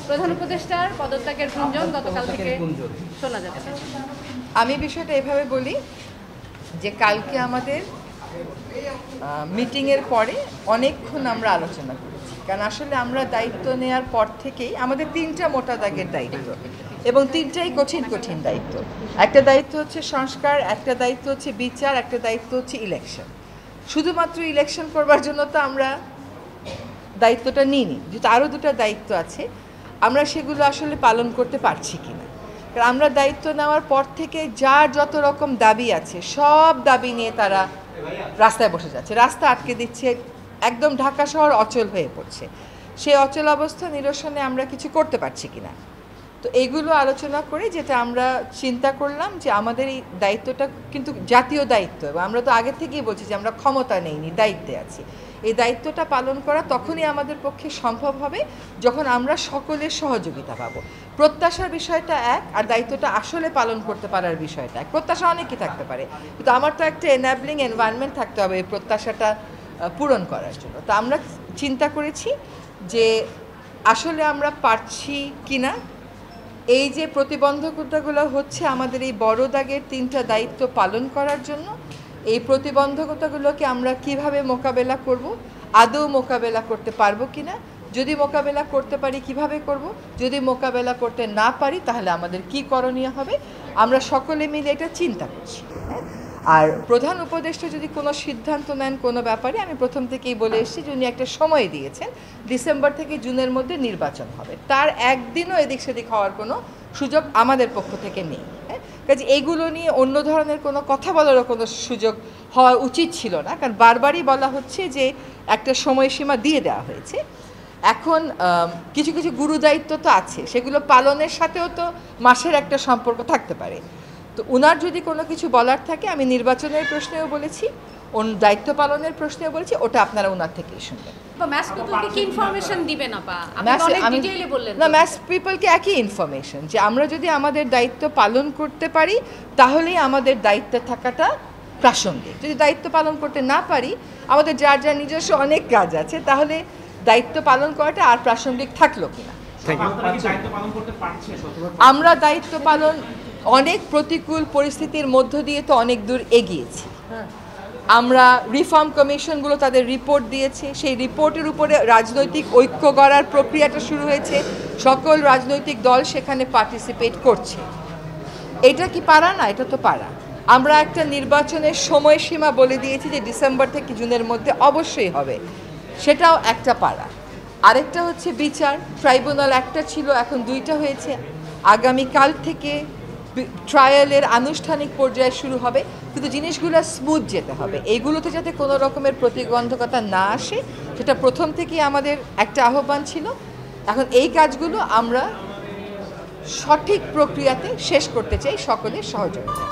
প্রধান উপদেষ্টার পদত্যাগের গুঞ্জন গতকাল থেকে শোনা যাচ্ছে। আমি বিষয়টা এভাবে বলি যে কালকে আমাদের মিটিংয়ের পরে অনেকক্ষণ আমরা আলোচনা করেছি, কারণ আসলে আমরা দায়িত্ব নেওয়ার পর থেকেই আমাদের 3টা মোটা দাগের দায়িত্ব এবং 3টাই কঠিন কঠিন দায়িত্ব। একটা দায়িত্ব হচ্ছে সংস্কার, একটা দায়িত্ব হচ্ছে বিচার, একটা দায়িত্ব হচ্ছে ইলেকশন। শুধুমাত্র ইলেকশন করবার জন্য তো আমরা দায়িত্বটা নিইনি, যেহেতু আরও 2টা দায়িত্ব আছে, আমরা সেগুলো আসলে পালন করতে পারছি কিনা। কারণ আমরা দায়িত্ব নেওয়ার পর থেকে যার যত রকম দাবি আছে সব দাবি নিয়ে তারা রাস্তায় বসে যাচ্ছে, রাস্তা আটকে দিচ্ছে, একদম ঢাকা শহর অচল হয়ে পড়ছে। সেই অচল অবস্থা নিরসনে আমরা কিছু করতে পারছি কিনা, তো এইগুলো আলোচনা করে যেটা আমরা চিন্তা করলাম যে আমাদের এই দায়িত্বটা কিন্তু জাতীয় দায়িত্ব, এবং আমরা তো আগে থেকেই বলছি যে আমরা ক্ষমতা নেইনি, দায়িত্বে আছি। এই দায়িত্বটা পালন করা তখনই আমাদের পক্ষে সম্ভব হবে যখন আমরা সকলের সহযোগিতা পাবো। প্রত্যাশার বিষয়টা এক, আর দায়িত্বটা আসলে পালন করতে পারার বিষয়টা এক। প্রত্যাশা অনেকই থাকতে পারে, কিন্তু আমার তো একটা এনাবলিং এনভায়রনমেন্ট থাকতে হবে এই প্রত্যাশাটা পূরণ করার জন্য। তো আমরা চিন্তা করেছি যে আসলে আমরা পারছি কিনা, এই যে প্রতিবন্ধকতাগুলো হচ্ছে আমাদের এই বড় দাগের 3টা দায়িত্ব পালন করার জন্য, এই প্রতিবন্ধকতাগুলোকে আমরা কিভাবে মোকাবেলা করব, আদৌ মোকাবেলা করতে পারবো কিনা, যদি মোকাবেলা করতে পারি কিভাবে করব, যদি মোকাবেলা করতে না পারি তাহলে আমাদের কি করণীয় হবে, আমরা সকলে মিলে এটা চিন্তা করছি। আর প্রধান উপদেষ্টা যদি কোনো সিদ্ধান্ত নেন কোনো ব্যাপারে, আমি প্রথম থেকেই বলে এসেছি যে উনি একটা সময় দিয়েছেন, ডিসেম্বর থেকে জুনের মধ্যে নির্বাচন হবে, তার একদিনও এদিক সেদিক হওয়ার কোনো সুযোগ আমাদের পক্ষ থেকে নেই। কাজে এইগুলো নিয়ে অন্য ধরনের কোনো কথা বলারও কোনো সুযোগ হওয়া উচিত ছিল না, কারণ বারবারই বলা হচ্ছে যে একটা সময়সীমা দিয়ে দেওয়া হয়েছে। এখন কিছু কিছু গুরু দায়িত্ব তো আছে, সেগুলো পালনের সাথেও তো মাসের একটা সম্পর্ক থাকতে পারে। তো ওনার যদি কোনো কিছু বলার থাকে, আমি নির্বাচনের প্রশ্নেও বলেছি, দায়িত্ব পালনের প্রশ্নেও বলেছি, ওটা আপনারা ওনার থেকেই শুনবেন। না, ম্যাস পিপলকে একই ইনফরমেশন, যে আমরা যদি আমাদের দায়িত্ব পালন করতে পারি তাহলেই আমাদের দায়িত্বে থাকাটা প্রাসঙ্গিক। যদি দায়িত্ব পালন করতে না পারি, আমাদের যার যার নিজস্ব অনেক কাজ আছে, তাহলে দায়িত্ব পালন করাটা আর প্রাসঙ্গিক থাকলো কিনা। আমরা দায়িত্ব পালন অনেক প্রতিকূল পরিস্থিতির মধ্য দিয়ে তো অনেক দূর এগিয়েছি। আমরা রিফর্ম কমিশনগুলো তাদের রিপোর্ট দিয়েছে, সেই রিপোর্টের উপরে রাজনৈতিক ঐক্য গড়ার প্রক্রিয়াটা শুরু হয়েছে, সকল রাজনৈতিক দল সেখানে পার্টিসিপেট করছে। এটা কি পারা না? এটা তো পারা। আমরা একটা নির্বাচনের সময়সীমা বলে দিয়েছি যে ডিসেম্বর থেকে জুনের মধ্যে অবশ্যই হবে, সেটাও একটা পারা। আরেকটা হচ্ছে বিচার, ট্রাইব্যুনাল একটা ছিল, এখন 2টা হয়েছে। আগামীকাল থেকে ট্রায়ালের আনুষ্ঠানিক পর্যায়ে শুরু হবে, কিন্তু জিনিসগুলো স্মুথ যেতে হবে, এইগুলোতে যাতে কোনো রকমের প্রতিবন্ধকতা না আসে, সেটা প্রথম থেকেই আমাদের একটা আহ্বান ছিল। এখন এই কাজগুলো আমরা সঠিক প্রক্রিয়াতে শেষ করতে চাই সকলের সহযোগিতা।